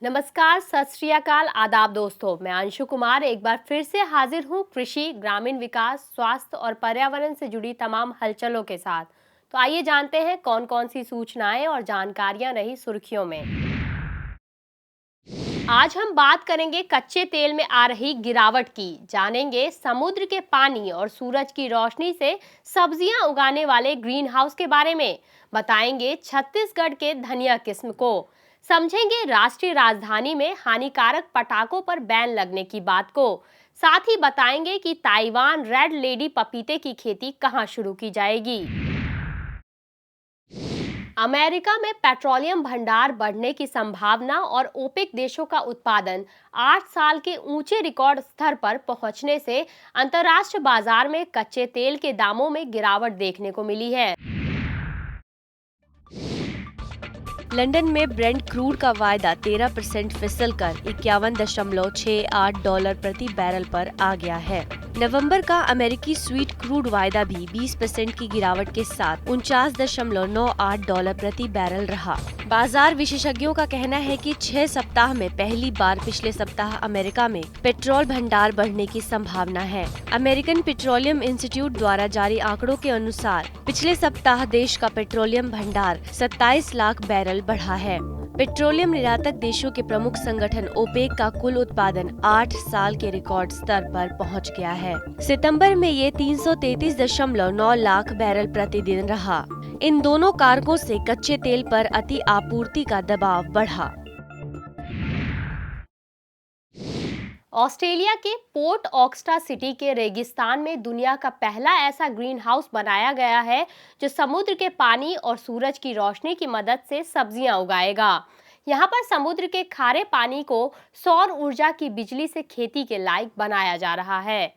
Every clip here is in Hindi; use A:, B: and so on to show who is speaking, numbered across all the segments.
A: नमस्कार, सत श्री अकाल, आदाब दोस्तों। मैं अंशु कुमार एक बार फिर से हाजिर हूँ कृषि, ग्रामीण विकास, स्वास्थ्य और पर्यावरण से जुड़ी तमाम हलचलों के साथ। तो आइए जानते हैं कौन कौन सी सूचनाएं और जानकारियां रही सुर्खियों में। आज हम बात करेंगे कच्चे तेल में आ रही गिरावट की, जानेंगे समुद्र के पानी और सूरज की रोशनी से सब्जियां उगाने वाले ग्रीन हाउस के बारे में, बताएंगे छत्तीसगढ़ के धनिया किस्म को, समझेंगे राष्ट्रीय राजधानी में हानिकारक पटाखों पर बैन लगने की बात को, साथ ही बताएंगे कि ताइवान रेड लेडी पपीते की खेती कहां शुरू की जाएगी। अमेरिका में पेट्रोलियम भंडार बढ़ने की संभावना और ओपेक देशों का उत्पादन 8 साल के ऊंचे रिकॉर्ड स्तर पर पहुंचने से अंतर्राष्ट्रीय बाजार में कच्चे तेल के दामों में गिरावट देखने को मिली है।
B: लंदन में ब्रेंट क्रूड का वायदा 13% फिसलकर $51.68 प्रति बैरल पर आ गया है। नवंबर का अमेरिकी स्वीट क्रूड वायदा भी 20% की गिरावट के साथ $49.98 प्रति बैरल रहा। बाजार विशेषज्ञों का कहना है कि 6 सप्ताह में पहली बार पिछले सप्ताह अमेरिका में पेट्रोल भंडार बढ़ने की संभावना है। अमेरिकन पेट्रोलियम इंस्टीट्यूट द्वारा जारी आंकड़ों के अनुसार पिछले सप्ताह देश का पेट्रोलियम भंडार 27 लाख बैरल बढ़ा है। पेट्रोलियम निर्यातक देशों के प्रमुख संगठन ओपेक का कुल उत्पादन 8 साल के रिकॉर्ड स्तर पर पहुंच गया है। सितंबर में ये 333.9 लाख बैरल प्रतिदिन रहा। इन दोनों कारकों से कच्चे तेल पर अति आपूर्ति का दबाव बढ़ा।
A: ऑस्ट्रेलिया के पोर्ट ऑक्स्टा सिटी के रेगिस्तान में दुनिया का पहला ऐसा ग्रीन हाउस बनाया गया है जो समुद्र के पानी और सूरज की रोशनी की मदद से सब्जियां उगाएगा। यहाँ पर समुद्र के खारे पानी को सौर ऊर्जा की बिजली से खेती के लायक बनाया जा रहा है।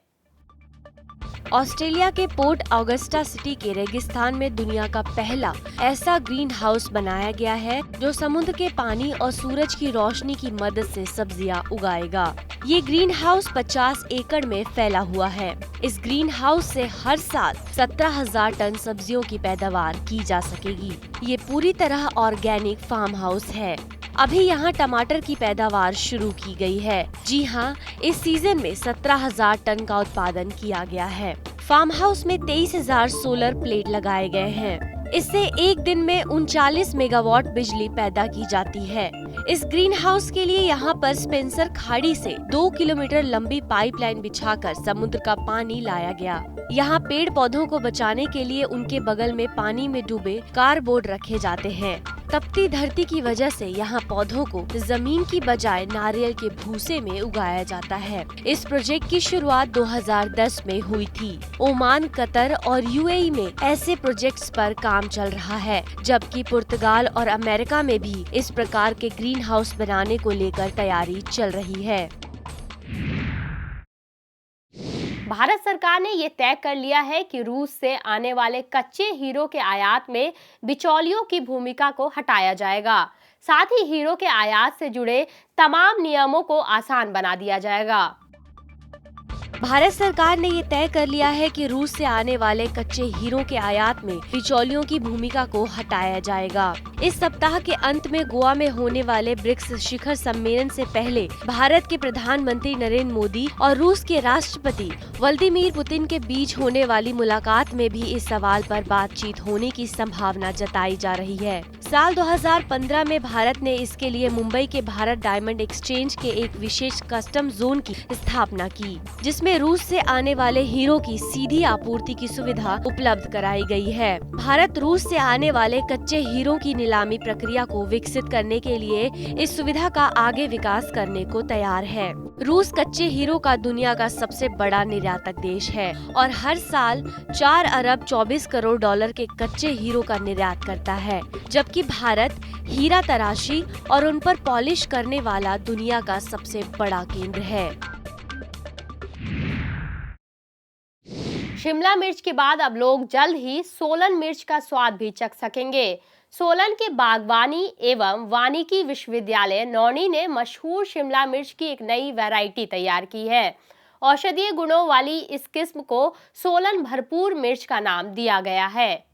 B: ऑस्ट्रेलिया के पोर्ट ऑगस्टा सिटी के रेगिस्तान में दुनिया का पहला ऐसा ग्रीन हाउस बनाया गया है जो समुद्र के पानी और सूरज की रोशनी की मदद से सब्जियां उगाएगा। ये ग्रीन हाउस 50 एकड़ में फैला हुआ है। इस ग्रीन हाउस से हर साल 17,000 टन सब्जियों की पैदावार की जा सकेगी। ये पूरी तरह ऑर्गेनिक फार्म हाउस है। अभी यहाँ टमाटर की पैदावार शुरू की गई है। जी हाँ, इस सीजन में 17,000 टन का उत्पादन किया गया है। फार्म हाउस में 23,000 सोलर प्लेट लगाए गए हैं। इससे एक दिन में 39 मेगावाट बिजली पैदा की जाती है। इस ग्रीन हाउस के लिए यहाँ पर स्पेंसर खाड़ी से 2 किलोमीटर लंबी पाइपलाइन बिछाकर समुद्र का पानी लाया गया। यहाँ पेड़ पौधों को बचाने के लिए उनके बगल में पानी में डूबे कार्डबोर्ड रखे जाते हैं। तपती धरती की वजह से यहाँ पौधों को जमीन की बजाय नारियल के भूसे में उगाया जाता है। इस प्रोजेक्ट की शुरुआत 2010 में हुई थी। ओमान, कतर और यूएई में ऐसे प्रोजेक्ट्स पर काम चल रहा है, जबकि पुर्तगाल और अमेरिका में भी इस प्रकार के ग्रीन हाउस बनाने को लेकर तैयारी चल रही है।
A: भारत सरकार ने ये तय कर लिया है कि रूस से आने वाले कच्चे हीरो के आयात में बिचौलियों की भूमिका को हटाया जाएगा। साथ ही हीरो के आयात से जुड़े तमाम नियमों को आसान बना दिया जाएगा।
B: भारत सरकार ने ये तय कर लिया है कि रूस से आने वाले कच्चे हीरों के आयात में बिचौलियों की भूमिका को हटाया जाएगा। इस सप्ताह के अंत में गोवा में होने वाले ब्रिक्स शिखर सम्मेलन से पहले भारत के प्रधानमंत्री नरेंद्र मोदी और रूस के राष्ट्रपति व्लादिमीर पुतिन के बीच होने वाली मुलाकात में भी इस सवाल पर बातचीत होने की संभावना जताई जा रही है। साल 2015 में भारत ने इसके लिए मुंबई के भारत डायमंड एक्सचेंज के एक विशेष कस्टम जोन की स्थापना की, जिसमें रूस से आने वाले हीरो की सीधी आपूर्ति की सुविधा उपलब्ध कराई गई है। भारत रूस से आने वाले कच्चे हीरो की नीलामी प्रक्रिया को विकसित करने के लिए इस सुविधा का आगे विकास करने को तैयार है। रूस कच्चे हीरो का दुनिया का सबसे बड़ा निर्यातक देश है और हर साल 4 अरब 24 करोड़ डॉलर के कच्चे हीरो का निर्यात करता है, जबकि भारत हीरा तराशी और उन पर पॉलिश करने वाला दुनिया का सबसे बड़ा केंद्र है।
A: शिमला मिर्च के बाद अब लोग जल्द ही सोलन मिर्च का स्वाद भी चख सकेंगे। सोलन के बागवानी एवं वानिकी विश्वविद्यालय नौणी ने मशहूर शिमला मिर्च की एक नई वैरायटी तैयार की है। औषधीय गुणों वाली इस किस्म को सोलन भरपूर मिर्च का नाम दिया गया है।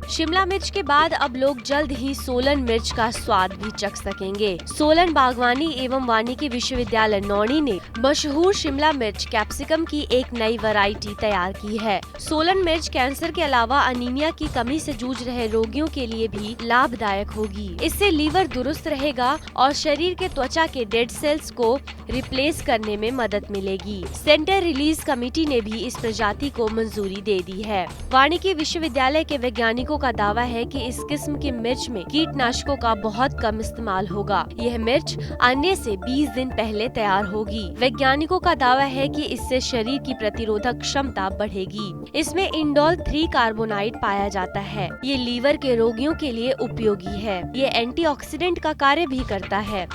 B: शिमला मिर्च के बाद अब लोग जल्द ही सोलन मिर्च का स्वाद भी चख सकेंगे। सोलन बागवानी एवं वानिकी विश्वविद्यालय नौणी ने मशहूर शिमला मिर्च कैप्सिकम की एक नई वैरायटी तैयार की है। सोलन मिर्च कैंसर के अलावा अनीमिया की कमी से जूझ रहे रोगियों के लिए भी लाभदायक होगी। इससे लीवर दुरुस्त रहेगा और शरीर के त्वचा के डेड सेल्स को रिप्लेस करने में मदद मिलेगी। सेंटर रिलीज कमेटी ने भी इस प्रजाति को मंजूरी दे दी है। वानिकी विश्वविद्यालय के वैज्ञानिकों का दावा है कि इस किस्म की मिर्च में कीटनाशकों का बहुत कम इस्तेमाल होगा। यह मिर्च आने से 20 दिन पहले तैयार होगी। वैज्ञानिकों का दावा है कि इससे शरीर की प्रतिरोधक क्षमता बढ़ेगी। इसमें इंडोल 3 कार्बोनाइड पाया जाता है। ये लीवर के रोगियों के लिए उपयोगी है। ये एंटीऑक्सीडेंट का कार्य भी करता है।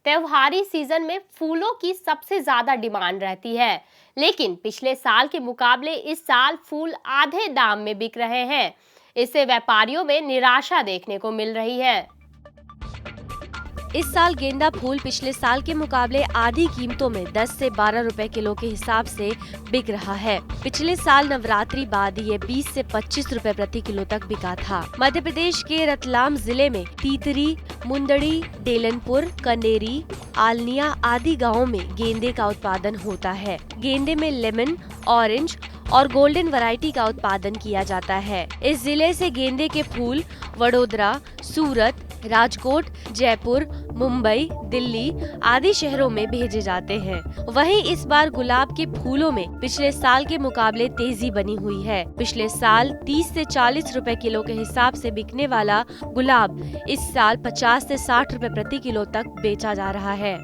A: त्योहारी सीजन में फूलों की सबसे ज्यादा डिमांड रहती है, लेकिन पिछले साल के मुकाबले इस साल फूल आधे दाम में बिक रहे हैं। इससे व्यापारियों में निराशा देखने को मिल रही है।
B: इस साल गेंदा फूल पिछले साल के मुकाबले आधी कीमतों में 10 से 12 रुपए किलो के हिसाब से बिक रहा है। पिछले साल नवरात्रि बाद ये 20 से 25 रुपए प्रति किलो तक बिका था। मध्य प्रदेश के रतलाम जिले में तीतरी, मुंदड़ी, डेलनपुर, कंडेरी, आलनिया आदि गाँवों में गेंदे का उत्पादन होता है। गेंदे में लेमन, ऑरेंज और गोल्डन वैरायटी का उत्पादन किया जाता है। इस जिले से गेंदे के फूल वडोदरा, सूरत, राजकोट, जयपुर, मुंबई, दिल्ली आदि शहरों में भेजे जाते हैं। वहीं इस बार गुलाब के फूलों में पिछले साल के मुकाबले तेजी बनी हुई है। पिछले साल 30 से 40 रुपए किलो के हिसाब से बिकने वाला गुलाब इस साल 50 से 60 रुपए प्रति किलो तक बेचा जा रहा है।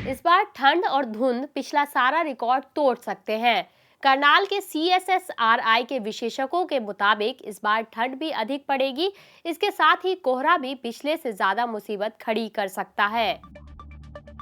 A: इस बार ठंड और धुंध पिछला सारा रिकॉर्ड तोड़ सकते हैं। करनाल के CSSRI के विशेषज्ञों के मुताबिक इस बार ठंड भी अधिक पड़ेगी। इसके साथ ही कोहरा भी पिछले से ज्यादा मुसीबत खड़ी कर सकता है।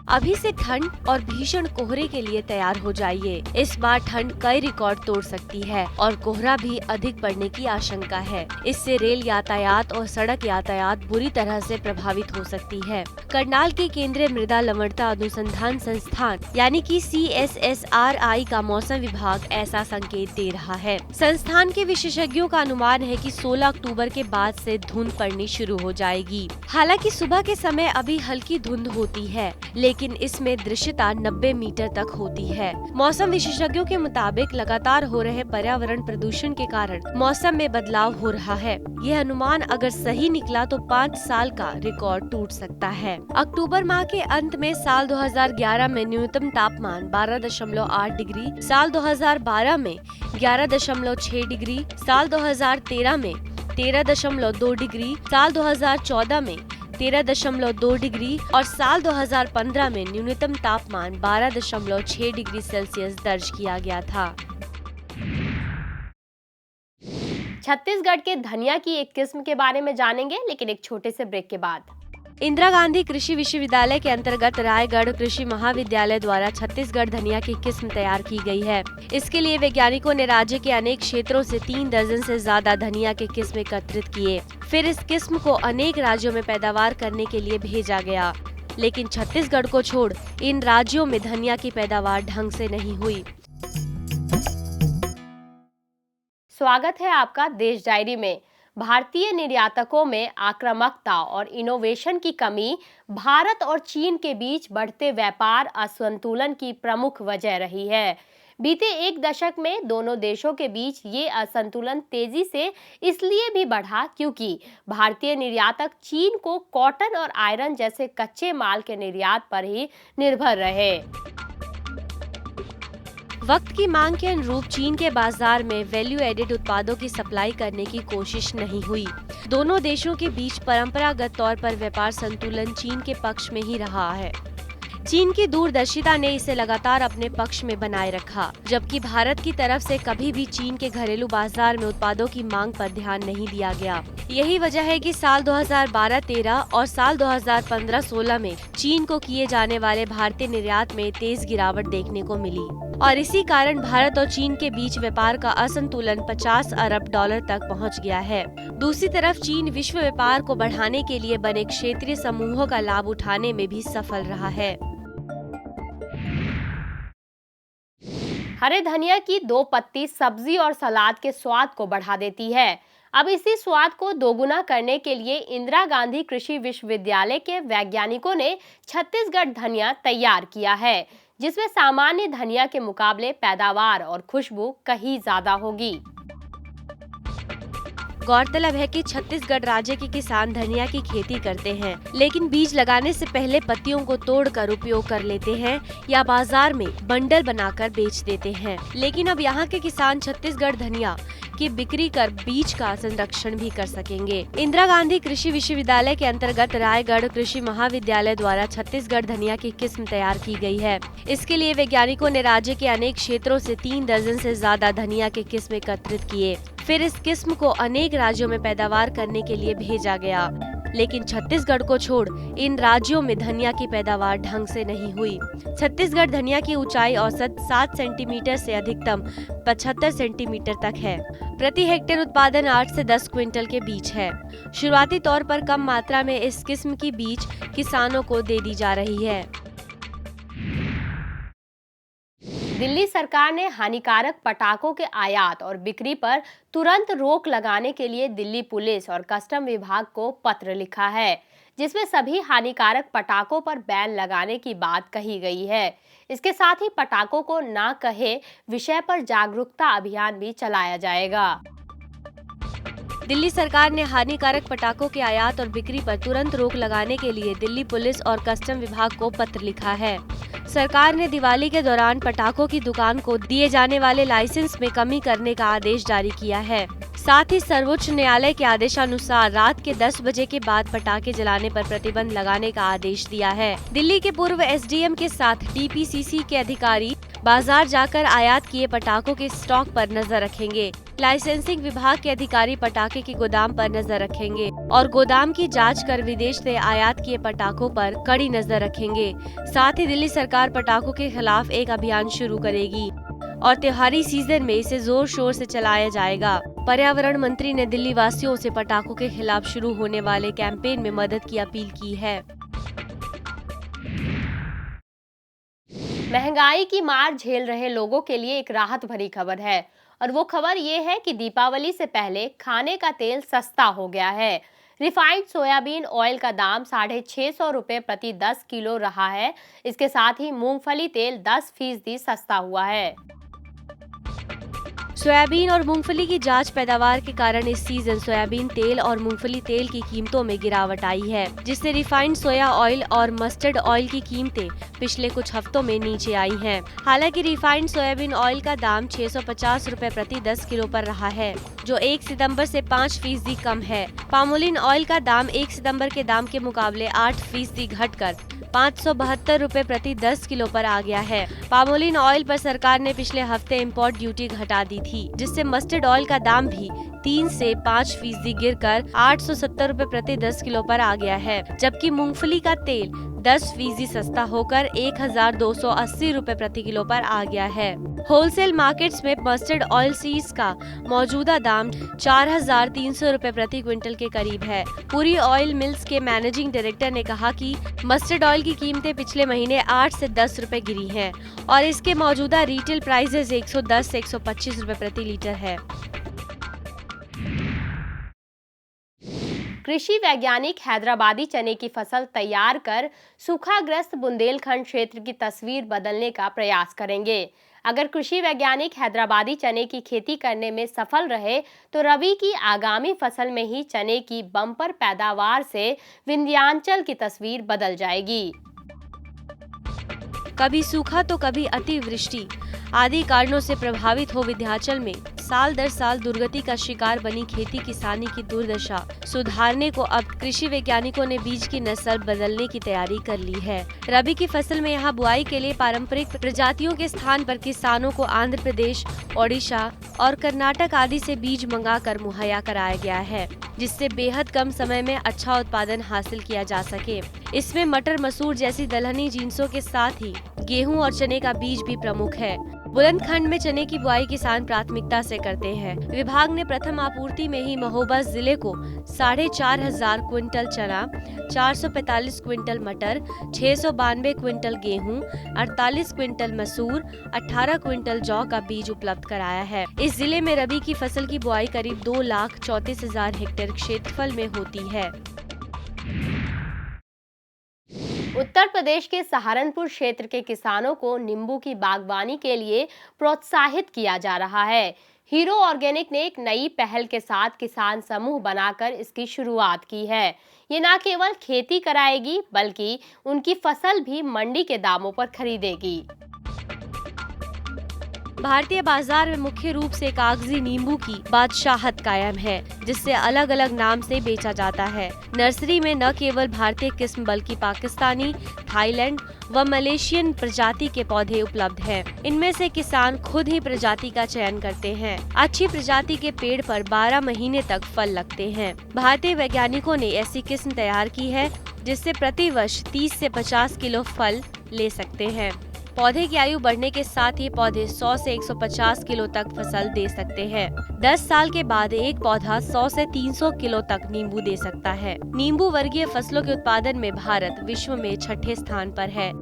B: अभी से ठंड और भीषण कोहरे के लिए तैयार हो जाइए। इस बार ठंड कई रिकॉर्ड तोड़ सकती है और कोहरा भी अधिक बढ़ने की आशंका है। इससे रेल यातायात और सड़क यातायात बुरी तरह से प्रभावित हो सकती है। करनाल के केंद्रीय मृदा लवणता अनुसंधान संस्थान यानी कि CSSRI का मौसम विभाग ऐसा संकेत दे रहा है। संस्थान के विशेषज्ञों का अनुमान है कि 16 अक्टूबर के बाद से धुंध पड़नी शुरू हो जाएगी। हालांकि सुबह के समय अभी हल्की धुंध होती है, लेकिन इसमें दृश्यता 90 मीटर तक होती है। मौसम विशेषज्ञों के मुताबिक लगातार हो रहे पर्यावरण प्रदूषण के कारण मौसम में बदलाव हो रहा है। यह अनुमान अगर सही निकला तो 5 साल का रिकॉर्ड टूट सकता है। अक्टूबर माह के अंत में साल 2011 में न्यूनतम तापमान 12.8 डिग्री, साल 2012 में 11.6 डिग्री, साल 2013 में 13.2 डिग्री, साल 2014 में 13.2 डिग्री और साल 2015 में न्यूनतम तापमान 12.6 डिग्री सेल्सियस दर्ज किया गया था।
A: छत्तीसगढ़ के धनिया की एक किस्म के बारे में जानेंगे, लेकिन एक छोटे से ब्रेक के बाद।
B: इंदिरा गांधी कृषि विश्वविद्यालय के अंतर्गत रायगढ़ कृषि महाविद्यालय द्वारा छत्तीसगढ़ धनिया की किस्म तैयार की गई है। इसके लिए वैज्ञानिकों ने राज्य के अनेक क्षेत्रों से 3 दर्जन से ज्यादा धनिया के किस्म एकत्रित किए। फिर इस किस्म को अनेक राज्यों में पैदावार करने के लिए भेजा गया, लेकिन छत्तीसगढ़ को छोड़ इन राज्यों में धनिया की पैदावार ढंग से नहीं हुई।
A: स्वागत है आपका देश डायरी में। भारतीय निर्यातकों में आक्रामकता और इनोवेशन की कमी भारत और चीन के बीच बढ़ते व्यापार असंतुलन की प्रमुख वजह रही है। बीते एक दशक में दोनों देशों के बीच ये असंतुलन तेजी से इसलिए भी बढ़ा क्योंकि भारतीय निर्यातक चीन को कॉटन और आयरन जैसे कच्चे माल के निर्यात पर ही निर्भर रहे।
B: वक्त की मांग के अनुरूप चीन के बाजार में वैल्यू एडेड उत्पादों की सप्लाई करने की कोशिश नहीं हुई। दोनों देशों के बीच परंपरागत तौर पर व्यापार संतुलन चीन के पक्ष में ही रहा है। चीन की दूरदर्शिता ने इसे लगातार अपने पक्ष में बनाए रखा, जबकि भारत की तरफ से कभी भी चीन के घरेलू बाजार में उत्पादों की मांग पर ध्यान नहीं दिया गया। यही वजह है कि साल 2012-13 और साल 2015-16 में चीन को किए जाने वाले भारतीय निर्यात में तेज गिरावट देखने को मिली और इसी कारण भारत और चीन के बीच व्यापार का असंतुलन 50 अरब डॉलर तक पहुंच गया है। दूसरी तरफ चीन विश्व व्यापार को बढ़ाने के लिए बने क्षेत्रीय समूहों का लाभ उठाने में भी सफल रहा है।
A: हरे धनिया की 2 पत्ती सब्जी और सलाद के स्वाद को बढ़ा देती है। अब इसी स्वाद को दोगुना करने के लिए इंदिरा गांधी कृषि विश्वविद्यालय के वैज्ञानिकों ने छत्तीसगढ़ धनिया तैयार किया है, जिसमें सामान्य धनिया के मुकाबले पैदावार और खुशबू कहीं ज्यादा होगी।
B: गौरतलब है कि छत्तीसगढ़ राज्य के किसान धनिया की खेती करते हैं, लेकिन बीज लगाने से पहले पत्तियों को तोड़कर उपयोग कर लेते हैं या बाजार में बंडल बनाकर बेच देते हैं। लेकिन अब यहाँ के किसान छत्तीसगढ़ धनिया की बिक्री कर बीज का संरक्षण भी कर सकेंगे। इंदिरा गांधी कृषि विश्वविद्यालय के अंतर्गत रायगढ़ कृषि महाविद्यालय द्वारा छत्तीसगढ़ धनिया की किस्म तैयार की गई है। इसके लिए वैज्ञानिकों ने राज्य के अनेक क्षेत्रों से 3 दर्जन से ज्यादा धनिया के किस्म एकत्रित किए। फिर इस किस्म को अनेक राज्यों में पैदावार करने के लिए भेजा गया, लेकिन छत्तीसगढ़ को छोड़ इन राज्यों में धनिया की पैदावार ढंग से नहीं हुई। छत्तीसगढ़ धनिया की ऊंचाई औसत 7 सेंटीमीटर से अधिकतम 75 सेंटीमीटर तक है। प्रति हेक्टेयर उत्पादन 8 से 10 क्विंटल के बीच है। शुरुआती तौर पर कम मात्रा में इस किस्म की बीज किसानों को दे दी जा रही है।
A: दिल्ली सरकार ने हानिकारक पटाखों के आयात और बिक्री पर तुरंत रोक लगाने के लिए दिल्ली पुलिस और कस्टम विभाग को पत्र लिखा है, जिसमें सभी हानिकारक पटाखों पर बैन लगाने की बात कही गई है। इसके साथ ही पटाखों को ना कहे विषय पर जागरूकता अभियान भी चलाया जाएगा।
B: दिल्ली सरकार ने हानिकारक पटाखों के आयात और बिक्री पर तुरंत रोक लगाने के लिए दिल्ली पुलिस और कस्टम विभाग को पत्र लिखा है। सरकार ने दिवाली के दौरान पटाखों की दुकान को दिए जाने वाले लाइसेंस में कमी करने का आदेश जारी किया है। साथ ही सर्वोच्च न्यायालय के आदेशानुसार रात के 10 बजे के बाद पटाखे जलाने पर प्रतिबंध लगाने का आदेश दिया है। दिल्ली के पूर्व एसडीएम के साथ डीपीसीसी के अधिकारी बाजार जाकर आयात किए पटाखों के स्टॉक पर नजर रखेंगे। लाइसेंसिंग विभाग के अधिकारी पटाखे के गोदाम पर नजर रखेंगे और गोदाम की जांच कर विदेश से आयात किए पटाखों पर कड़ी नजर रखेंगे। साथ ही दिल्ली सरकार पटाखों के खिलाफ एक अभियान शुरू करेगी और त्योहारी सीजन में इसे जोर शोर से चलाया जाएगा। पर्यावरण मंत्री ने दिल्ली वासियों से पटाखों के खिलाफ शुरू होने वाले कैंपेन में मदद की अपील की है।
A: महंगाई की मार झेल रहे लोगों के लिए एक राहत भरी खबर है, और वो खबर ये है कि दीपावली से पहले खाने का तेल सस्ता हो गया है। रिफाइंड सोयाबीन ऑयल का दाम 650 रुपए प्रति 10 किलो रहा है। इसके साथ ही मूंगफली तेल 10% सस्ता हुआ है।
B: सोयाबीन और मूंगफली की जांच पैदावार के कारण इस सीजन सोयाबीन तेल और मूंगफली तेल की कीमतों में गिरावट आई है, जिससे रिफाइंड सोया ऑयल और मस्टर्ड ऑयल की कीमतें पिछले कुछ हफ्तों में नीचे आई हैं। हालांकि रिफाइंड सोयाबीन ऑयल का दाम 650 रुपए प्रति 10 किलो पर रहा है, जो 1 सितंबर से 5% कम है। पामोलिन ऑयल का दाम 1 सितंबर के दाम के मुकाबले 8% घटकर 572 रुपए प्रति 10 किलो पर आ गया है। पामोलिन ऑयल पर सरकार ने पिछले हफ्ते इम्पोर्ट ड्यूटी घटा दी थी, जिससे मस्टर्ड ऑयल का दाम भी 3 से 5% गिरकर 870 रुपए प्रति 10 किलो पर आ गया है, जबकि मूंगफली का तेल 10% सस्ता होकर 1280 रुपए प्रति किलो पर आ गया है। होलसेल मार्केट्स में मस्टर्ड ऑयल सीड्स का मौजूदा दाम 4300 रुपए प्रति क्विंटल के करीब है। पूरी ऑयल मिल्स के मैनेजिंग डायरेक्टर ने कहा कि मस्टर्ड ऑयल की कीमतें पिछले महीने 8 से 10 रुपए गिरी हैं और इसके मौजूदा रिटेल प्राइसेस 110 से 125 रुपए प्रति लीटर है।
A: कृषि वैज्ञानिक हैदराबादी चने की फसल तैयार कर सूखाग्रस्त बुंदेलखंड क्षेत्र की तस्वीर बदलने का प्रयास करेंगे। अगर कृषि वैज्ञानिक हैदराबादी चने की खेती करने में सफल रहे तो रबी की आगामी फसल में ही चने की बम्पर पैदावार से विंध्याचल की तस्वीर बदल जाएगी।
B: कभी सूखा तो कभी अतिवृष्टि आदि कारणों से प्रभावित हो विंध्याचल में साल दर साल दुर्गति का शिकार बनी खेती किसानी की दुर्दशा सुधारने को अब कृषि वैज्ञानिकों ने बीज की नस्ल बदलने की तैयारी कर ली है। रबी की फसल में यहाँ बुआई के लिए पारंपरिक प्रजातियों के स्थान पर किसानों को आंध्र प्रदेश, ओडिशा और कर्नाटक आदि से बीज मंगा कर मुहैया कराया गया है, जिससे बेहद कम समय में अच्छा उत्पादन हासिल किया जा सके। इसमें मटर, मसूर जैसी दलहनी जिन्सों के साथ ही गेहूं और चने का बीज भी प्रमुख है। बुलंदखंड में चने की बुआई किसान प्राथमिकता से करते हैं। विभाग ने प्रथम आपूर्ति में ही महोबा जिले को 4,500 क्विंटल चना, 445 क्विंटल मटर, 692 क्विंटल गेहूं, 48 क्विंटल मसूर, 18 क्विंटल जौ का बीज उपलब्ध कराया है। इस जिले में रबी की फसल की बुआई करीब 2,34,000 हेक्टेयर क्षेत्रफल में होती है।
A: उत्तर प्रदेश के सहारनपुर क्षेत्र के किसानों को नींबू की बागवानी के लिए प्रोत्साहित किया जा रहा है। हीरो ऑर्गेनिक ने एक नई पहल के साथ किसान समूह बनाकर इसकी शुरुआत की है। ये न केवल खेती कराएगी बल्कि उनकी फसल भी मंडी के दामों पर खरीदेगी।
B: भारतीय बाजार में मुख्य रूप से कागजी नींबू की बादशाहत कायम है, जिससे अलग अलग नाम से बेचा जाता है। नर्सरी में न केवल भारतीय किस्म बल्कि पाकिस्तानी, थाईलैंड व मलेशियन प्रजाति के पौधे उपलब्ध हैं। इनमें से किसान खुद ही प्रजाति का चयन करते हैं। अच्छी प्रजाति के पेड़ पर 12 महीने तक फल लगते हैं। भारतीय वैज्ञानिकों ने ऐसी किस्म तैयार की है जिससे प्रति वर्ष 30 से 50 किलो फल ले सकते हैं। पौधे की आयु बढ़ने के साथ ही पौधे 100 से 150 किलो तक फसल दे सकते हैं। 10 साल के बाद एक पौधा 100 से 300 किलो तक नींबू दे सकता है। नींबू वर्गीय फसलों के उत्पादन में भारत विश्व में 6ठे स्थान पर है।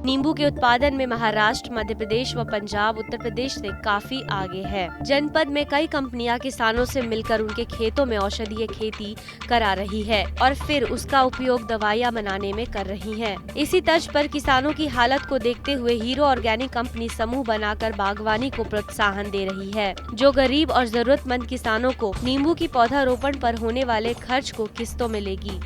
B: नींबू के उत्पादन में महाराष्ट्र, मध्य प्रदेश व पंजाब उत्तर प्रदेश से काफी आगे है। जनपद में कई कंपनियां किसानों से मिलकर उनके खेतों में औषधीय खेती करा रही है और फिर उसका उपयोग दवाइयां बनाने में कर रही हैं। इसी तर्ज पर किसानों की हालत को देखते हुए हीरो ऑर्गेनिक कंपनी समूह बनाकर बागवानी को प्रोत्साहन दे रही है, जो गरीब और जरूरतमंद किसानों को नींबू की पौधारोपण पर होने वाले खर्च को किस्तों में लेगी।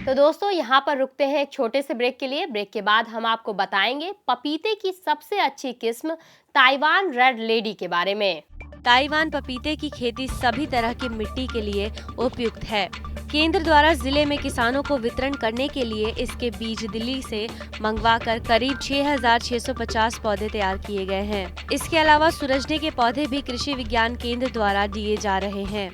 A: तो दोस्तों यहाँ पर रुकते हैं एक छोटे से ब्रेक के लिए। ब्रेक के बाद हम आपको बताएंगे पपीते की सबसे अच्छी किस्म ताइवान रेड लेडी के बारे में।
B: ताइवान पपीते की खेती सभी तरह की मिट्टी के लिए उपयुक्त है। केंद्र द्वारा जिले में किसानों को वितरण करने के लिए इसके बीज दिल्ली से मंगवाकर करीब 6,650 पौधे तैयार किए गए हैं। इसके अलावा सूरजने के पौधे भी कृषि विज्ञान केंद्र द्वारा दिए जा रहे हैं।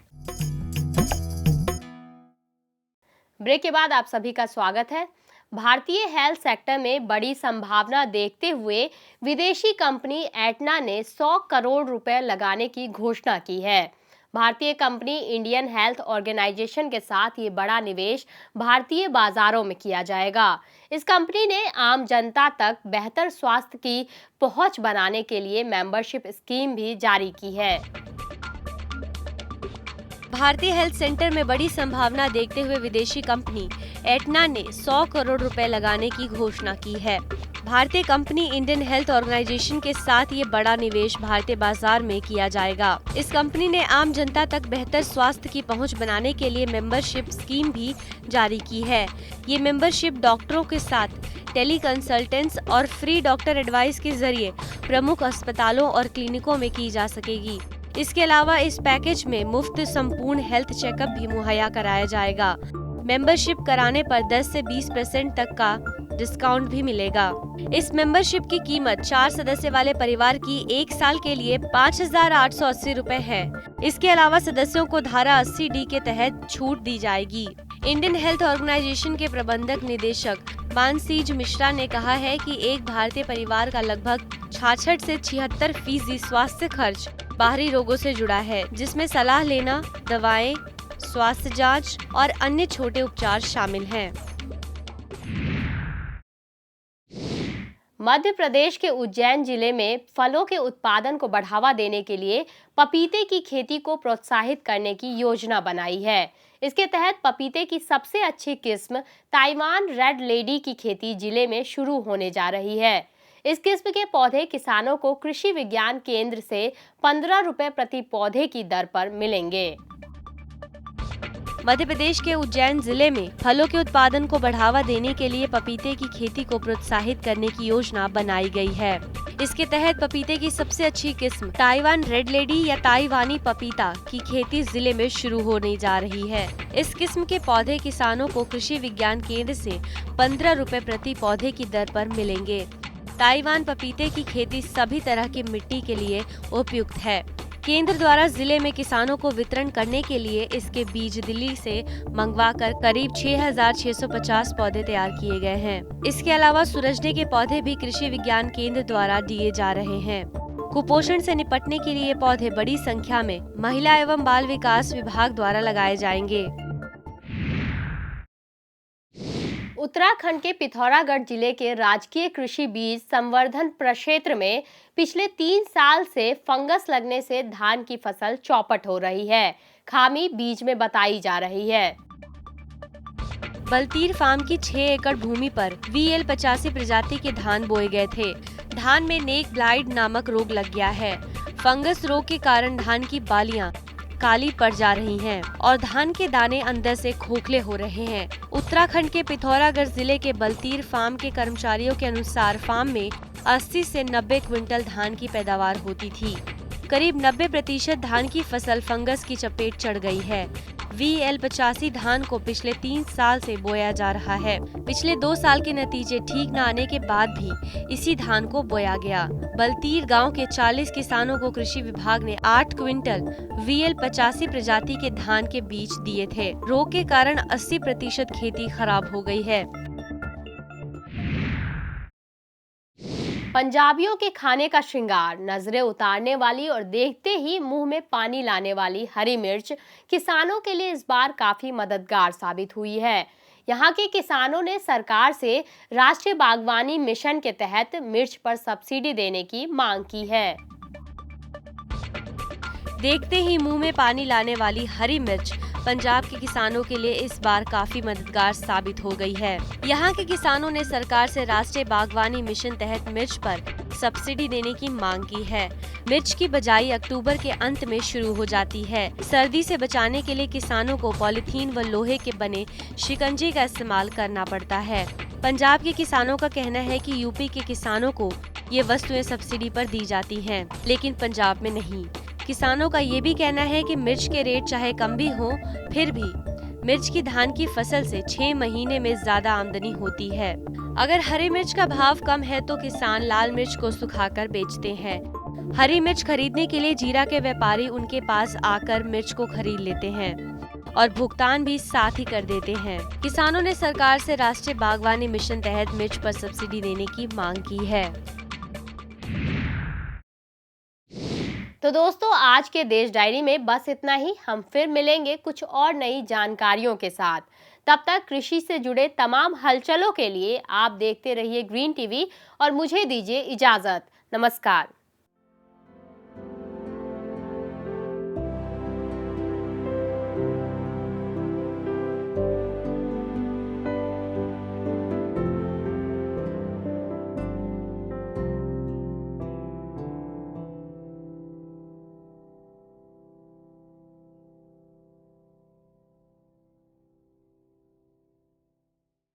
A: ब्रेक के बाद आप सभी का स्वागत है। भारतीय हेल्थ सेक्टर में बड़ी संभावना देखते हुए विदेशी कंपनी एटना ने 100 करोड़ रुपए लगाने की घोषणा की है। भारतीय कंपनी इंडियन हेल्थ ऑर्गेनाइजेशन के साथ ये बड़ा निवेश भारतीय बाजारों में किया जाएगा। इस कंपनी ने आम जनता तक बेहतर स्वास्थ्य की पहुंच बनाने के लिए मेंबरशिप स्कीम भी जारी की है।
B: भारतीय हेल्थ सेंटर में बड़ी संभावना देखते हुए विदेशी कंपनी एटना ने 100 करोड़ रुपए लगाने की घोषणा की है। भारतीय कंपनी इंडियन हेल्थ ऑर्गेनाइजेशन के साथ ये बड़ा निवेश भारतीय बाजार में किया जाएगा। इस कंपनी ने आम जनता तक बेहतर स्वास्थ्य की पहुंच बनाने के लिए मेंबरशिप स्कीम भी जारी की है। ये मेंबरशिप डॉक्टरों के साथ टेली कंसल्टेंस और फ्री डॉक्टर एडवाइस के जरिए प्रमुख अस्पतालों और क्लिनिकों में की जा सकेगी। इसके अलावा इस पैकेज में मुफ्त संपूर्ण हेल्थ चेकअप भी मुहैया कराया जाएगा। मेंबरशिप कराने पर 10 से 20% तक का डिस्काउंट भी मिलेगा। इस मेंबरशिप की कीमत 4 सदस्य वाले परिवार की 1 साल के लिए 5,880 रुपए है। इसके अलावा सदस्यों को धारा 80D के तहत छूट दी जाएगी। इंडियन हेल्थ ऑर्गेनाइजेशन के प्रबंधक निदेशक मानसीज मिश्रा ने कहा है कि एक भारतीय परिवार का लगभग 66 से 76% स्वास्थ्य खर्च बाहरी रोगों से जुड़ा है, जिसमें सलाह लेना, दवाएं, स्वास्थ्य जांच और अन्य छोटे उपचार शामिल हैं।
A: मध्य प्रदेश के उज्जैन जिले में फलों के उत्पादन को बढ़ावा देने के लिए पपीते की खेती को प्रोत्साहित करने की योजना बनाई है। इसके तहत पपीते की सबसे अच्छी किस्म ताइवान रेड लेडी की खेती जिले में शुरू होने जा रही है। इस किस्म के पौधे किसानों को कृषि विज्ञान केंद्र से 15 रुपए प्रति पौधे की दर पर मिलेंगे।
B: मध्य प्रदेश के उज्जैन जिले में फलों के उत्पादन को बढ़ावा देने के लिए पपीते की खेती को प्रोत्साहित करने की योजना बनाई गई है। इसके तहत पपीते की सबसे अच्छी किस्म ताइवान रेड लेडी या ताइवानी पपीता की खेती जिले में शुरू होने जा रही है। इस किस्म के पौधे किसानों को कृषि विज्ञान केंद्र से 15 रुपए प्रति पौधे की दर पर मिलेंगे। ताइवान पपीते की खेती सभी तरह की मिट्टी के लिए उपयुक्त है। केंद्र द्वारा जिले में किसानों को वितरण करने के लिए इसके बीज दिल्ली से मंगवाकर करीब 6,650 पौधे तैयार किए गए हैं। इसके अलावा सूरजने के पौधे भी कृषि विज्ञान केंद्र द्वारा दिए जा रहे हैं। कुपोषण से निपटने के लिए ये पौधे बड़ी संख्या में महिला एवं बाल विकास विभाग द्वारा लगाए जाएंगे।
A: उत्तराखंड के पिथौरागढ़ जिले के राजकीय कृषि बीज संवर्धन प्रक्षेत्र में पिछले 3 साल से फंगस लगने से धान की फसल चौपट हो रही है। खामी बीज में बताई जा रही है।
B: बलतीर फार्म की 6 एकड़ भूमि पर VL 85 प्रजाति के धान बोए गए थे। धान में नेक ब्लाइट नामक रोग लग गया है। फंगस रोग के कारण धान की बालियां काली पड़ जा रही हैं और धान के दाने अंदर से खोखले हो रहे हैं। उत्तराखंड के पिथौरागढ़ जिले के बलतीर फार्म के कर्मचारियों के अनुसार फार्म में 80 से 90 क्विंटल धान की पैदावार होती थी। करीब 90% धान की फसल फंगस की चपेट चढ़ गई है। VL 85 धान को पिछले 3 साल से बोया जा रहा है। पिछले 2 साल के नतीजे ठीक न आने के बाद भी इसी धान को बोया गया। बलतीर गांव के 40 किसानों को कृषि विभाग ने 8 क्विंटल VL 85 प्रजाति के धान के बीज दिए थे। रोग के कारण 80% खेती खराब हो गई है।
A: पंजाबियों के खाने का श्रृंगार, नजरें उतारने वाली और देखते ही मुंह में पानी लाने वाली हरी मिर्च किसानों के लिए इस बार काफी मददगार साबित हुई है। यहाँ के किसानों ने सरकार से राष्ट्रीय बागवानी मिशन के तहत मिर्च पर सब्सिडी देने की मांग की है।
B: देखते ही मुंह में पानी लाने वाली हरी मिर्च पंजाब के किसानों के लिए इस बार काफी मददगार साबित हो गई है। यहाँ के किसानों ने सरकार से राष्ट्रीय बागवानी मिशन तहत मिर्च पर सब्सिडी देने की मांग की है। मिर्च की बजाई अक्टूबर के अंत में शुरू हो जाती है। सर्दी से बचाने के लिए किसानों को पॉलीथीन व लोहे के बने शिकंजे का इस्तेमाल करना पड़ता है। पंजाब के किसानों का कहना है कि यूपी के किसानों को ये वस्तुएं सब्सिडी पर दी जाती हैं, लेकिन पंजाब में नहीं। किसानों का ये भी कहना है कि मिर्च के रेट चाहे कम भी हो, फिर भी मिर्च की धान की फसल से 6 महीने में ज्यादा आमदनी होती है। अगर हरी मिर्च का भाव कम है तो किसान लाल मिर्च को सुखाकर बेचते हैं। हरी मिर्च खरीदने के लिए जीरा के व्यापारी उनके पास आकर मिर्च को खरीद लेते हैं और भुगतान भी साथ ही कर देते हैं। किसानों ने सरकार से राष्ट्रीय बागवानी मिशन तहत मिर्च पर सब्सिडी देने की मांग की है।
A: तो दोस्तों, आज के देश डायरी में बस इतना ही। हम फिर मिलेंगे कुछ और नई जानकारियों के साथ। तब तक कृषि से जुड़े तमाम हलचलों के लिए आप देखते रहिए ग्रीन टीवी और मुझे दीजिए इजाजत। नमस्कार।